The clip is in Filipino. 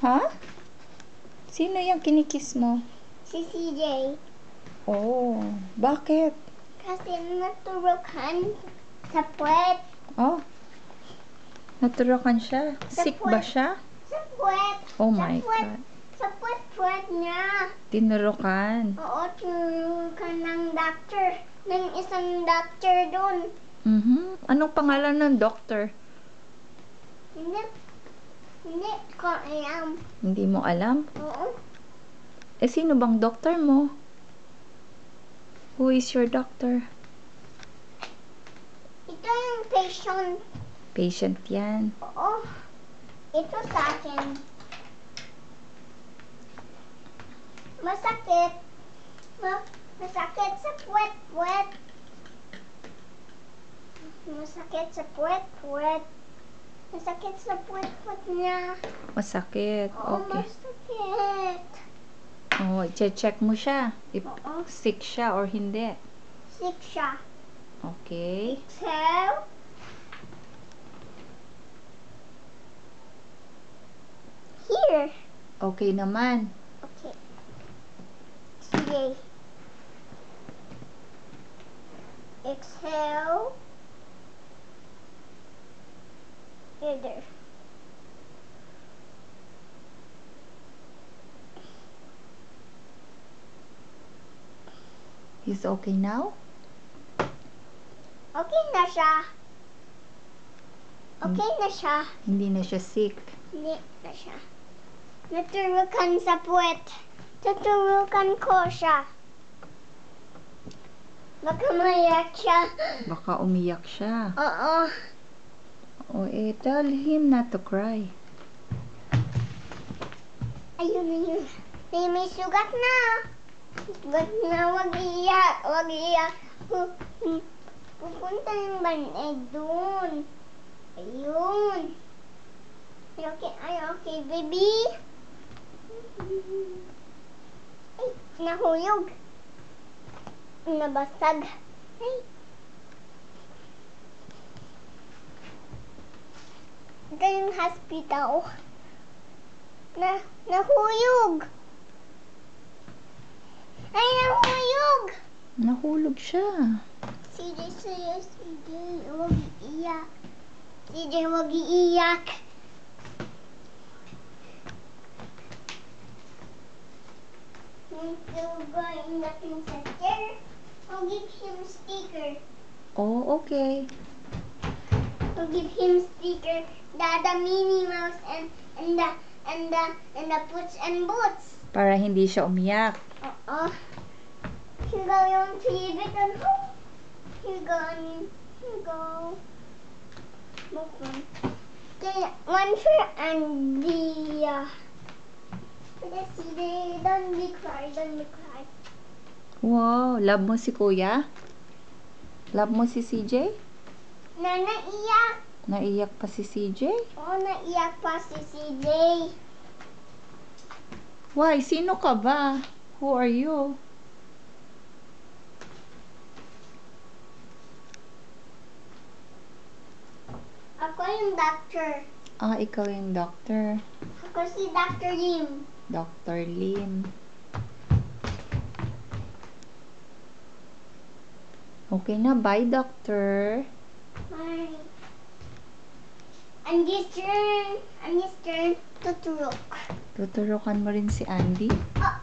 Ha? Sino yung kinikiss mo? Si CJ. Oh, bakit? Kasi naturukan sa puwet. Oh, naturokan siya. Sick ba siya? Sa puwet. Oh my God. Sa puwet niya. Tinurukan. Oo, tinurukan ng doctor. Ng isang doctor dun. Anong pangalan ng doctor? Hindi ko alam. Hindi mo alam? Oo. Eh, sino bang doctor mo? Who is your doctor? Ito yung patient. Patient yan. Oo. Ito sa akin. Masakit. Masakit sa puwet. Masakit sa puwet. Masakit sa puwet niya. Masakit. Oo, Okay. masakit. Oh, i-check mo siya. If Oo. sick siya or hindi. Sick siya. Okay. So, here. Okay naman. Okay. Sige. Exhale. There. He's okay now? Okay na siya. Okay na siya. Hindi na siya sick. Hindi na siya. Naturukan sa puwet. Tuturukan ko siya. Baka mayak siya. Baka umiyak siya. Oo. Oh, tell him not to cry. Ayun. May sugat na. Sugat na. Wag iyak. Pupunta yung band-aid dun. Ayun. Okay, baby. Ay, nahuyog. Nabasag. Ay. Ito yung hospital. Nahuyog. Ay, nahuyog. Nahulog siya. CJ, huwag iiyak. CJ, huwag iiyak. Going back in the chair, I'll give him sticker. Oh, okay. I'll give him sticker. The Minnie Mouse and the Puss and Boots. Para hindi siya umiyak. Oo. Here go yung favorite on home. Here go. Okay, one for Andy. Let's see, don't be cry. Wow, love mo si kuya? Love mo si CJ? Naiyak. Naiyak pa si CJ? Oo, naiyak pa si CJ. Why? Sino ka ba? Who are you? Ako yung doctor. Ah, ikaw yung doctor. Ako si Dr. Lim. Dr. Lim. Okay na, bye doctor. Bye. Andy's turn. Tuturok. Tuturukan mo rin si Andy. Oo.